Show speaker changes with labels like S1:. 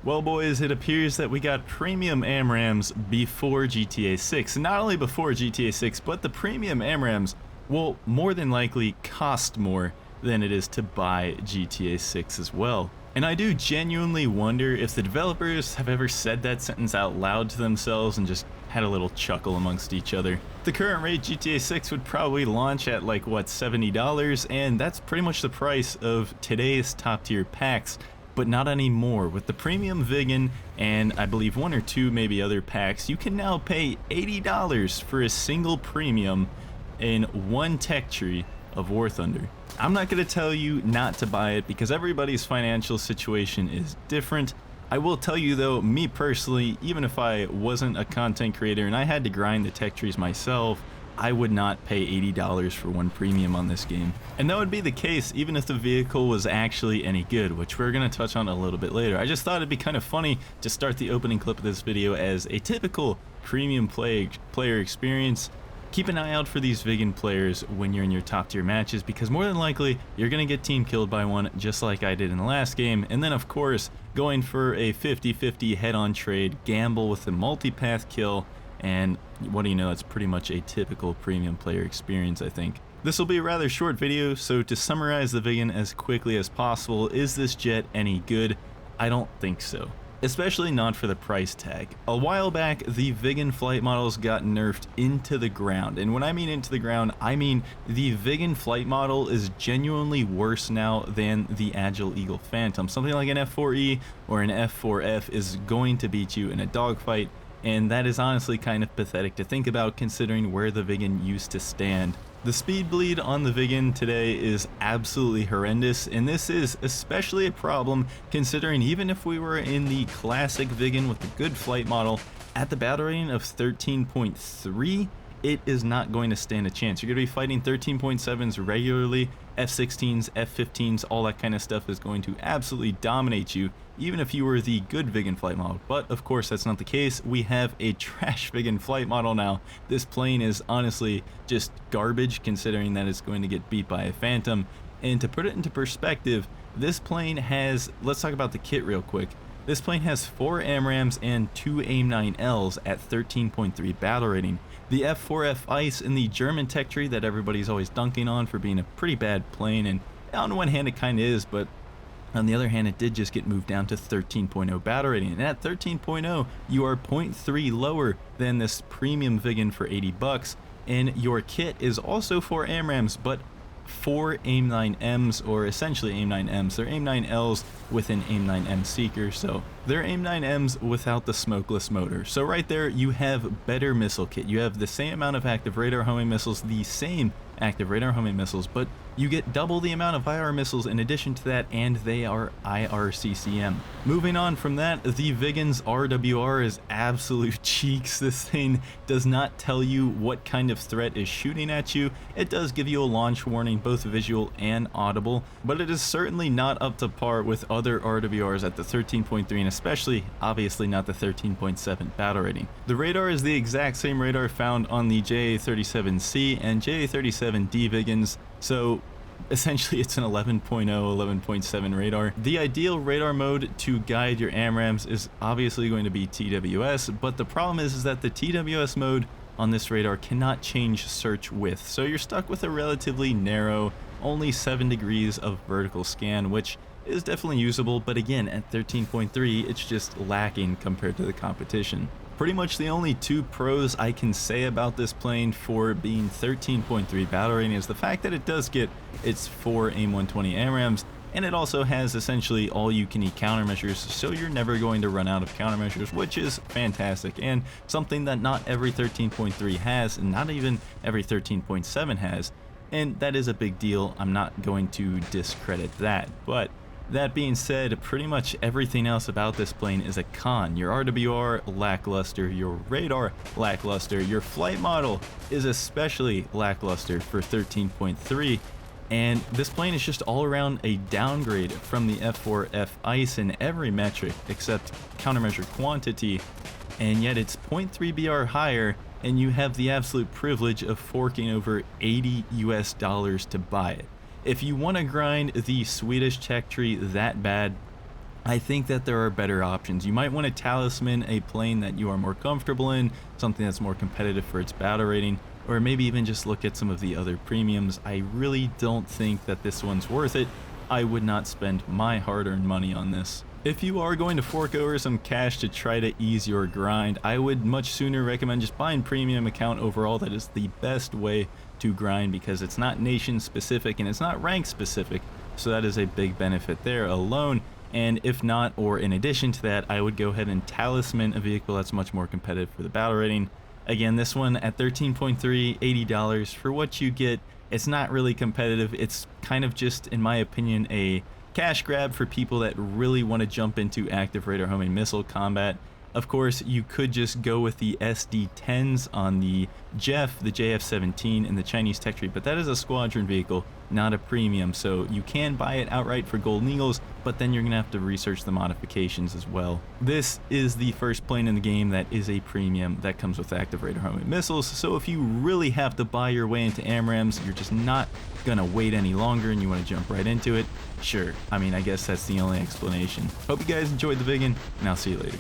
S1: Well boys, it appears that we got premium AMRAMs before GTA 6. And not only before GTA 6, but the premium AMRAMs will more than likely cost more than it is to buy GTA 6 as well. And I do genuinely wonder if the developers have ever said that sentence out loud to themselves and just had a little chuckle amongst each other. The current rate, GTA 6 would probably launch at like, what, $70, and that's pretty much the price of today's top tier packs. But not anymore. With the premium Vegan and I believe one or two maybe other packs, you can now pay $80 for a single premium in one tech tree of War Thunder. I'm not going to tell you not to buy it because everybody's financial situation is different. I will tell you though, me personally, even if I wasn't a content creator and I had to grind the tech trees myself, I would not pay $80 for one premium on this game. And that would be the case even if the vehicle was actually any good, which we're going to touch on a little bit later. I just thought it'd be kind of funny to start the opening clip of this video as a typical premium player experience. Keep an eye out for these vegan players when you're in your top tier matches because more than likely you're going to get team killed by one just like I did in the last game. And then of course going for a 50-50 head-on trade, gamble with a multi-path kill, and what do you know, that's pretty much a typical premium player experience, I think. This will be a rather short video, so to summarize the vegan as quickly as possible, is this jet any good? I don't think so. Especially not for the price tag. A while back, the vegan flight models got nerfed into the ground, and when I mean into the ground, I mean the vegan flight model is genuinely worse now than the Agile Eagle Phantom. Something like an F4E or an F4F is going to beat you in a dogfight, and that is honestly kind of pathetic to think about considering where the vegan used to stand. The speed bleed on the vegan today is absolutely horrendous, and this is especially a problem considering even if we were in the classic vegan with the good flight model at the battle rating of 13.3, it is not going to stand a chance. You're going to be fighting 13.7s regularly, F16s, F15s, all that kind of stuff is going to absolutely dominate you, even if you were the good vegan flight model. But of course that's not the case. We have a trash vegan flight model now. This plane is honestly just garbage considering that it's going to get beat by a Phantom. And to put it into perspective, this plane has, let's talk about the kit real quick. This plane has 4 AMRAMs and 2 AIM-9Ls at 13.3 battle rating. The F4F Ice in the German tech tree that everybody's always dunking on for being a pretty bad plane, and on one hand it kind of is, but on the other hand it did just get moved down to 13.0 battle rating, and at 13.0 you are 0.3 lower than this premium vegan for 80 bucks, and your kit is also 4 AMRAMs, but 4 AIM-9Ms, or essentially AIM-9Ms. They're AIM-9Ls with an AIM-9M seeker, so they're AIM-9Ms without the smokeless motor. So right there you have better missile kit. You have the same amount of active radar homing missiles, the same active radar homing missiles, but you get double the amount of IR missiles in addition to that, and they are IRCCM. Moving on from that, the Vegan's RWR is absolute cheeks. This thing does not tell you what kind of threat is shooting at you. It does give you a launch warning, both visual and audible, but it is certainly not up to par with other RWRs at the 13.3, and especially, obviously, not the 13.7 battle rating. The radar is the exact same radar found on the JA-37C and JA-37D Vegans, so essentially it's an 11.0, 11.7 radar. The ideal radar mode to guide your AMRAMs is obviously going to be TWS, but the problem is that the TWS mode on this radar cannot change search width, so you're stuck with a relatively narrow, only 7 degrees of vertical scan, which is definitely usable, but again, at 13.3, it's just lacking compared to the competition. Pretty much the only 2 pros I can say about this plane for being 13.3 battle rating is the fact that it does get its 4 AIM-120 AMRAMs, and it also has essentially all-you-can-eat countermeasures, so you're never going to run out of countermeasures, which is fantastic, and something that not every 13.3 has, and not even every 13.7 has, and that is a big deal. I'm not going to discredit that, but that being said, pretty much everything else about this plane is a con. Your RWR, lackluster. Your radar, lackluster. Your flight model is especially lackluster for 13.3. And this plane is just all around a downgrade from the F4F Ice in every metric except countermeasure quantity. And yet it's 0.3 BR higher, and you have the absolute privilege of forking over $80 US to buy it. If you want to grind the Swedish tech tree that bad, I think that there are better options. You might want to talisman a plane that you are more comfortable in, something that's more competitive for its battle rating, or maybe even just look at some of the other premiums. I really don't think that this one's worth it. I would not spend my hard-earned money on this. If you are going to fork over some cash to try to ease your grind, I would much sooner recommend just buying premium account overall. That is the best way to grind because it's not nation specific and it's not rank specific. So that is a big benefit there alone. And if not, or in addition to that, I would go ahead and talisman a vehicle that's much more competitive for the battle rating. Again, this one at 13.3, $80 for what you get. It's not really competitive. It's kind of just, in my opinion, a cash grab for people that really want to jump into active radar homing missile combat. Of course, you could just go with the SD-10s on the Jeff, the JF-17, and the Chinese tech tree, but that is a squadron vehicle, not a premium, so you can buy it outright for Golden Eagles, but then you're going to have to research the modifications as well. This is the first plane in the game that is a premium that comes with active radar homing missiles, so if you really have to buy your way into AMRAAMs, you're just not going to wait any longer and you want to jump right into it, sure. I mean, I guess that's the only explanation. Hope you guys enjoyed the vegan, and I'll see you later.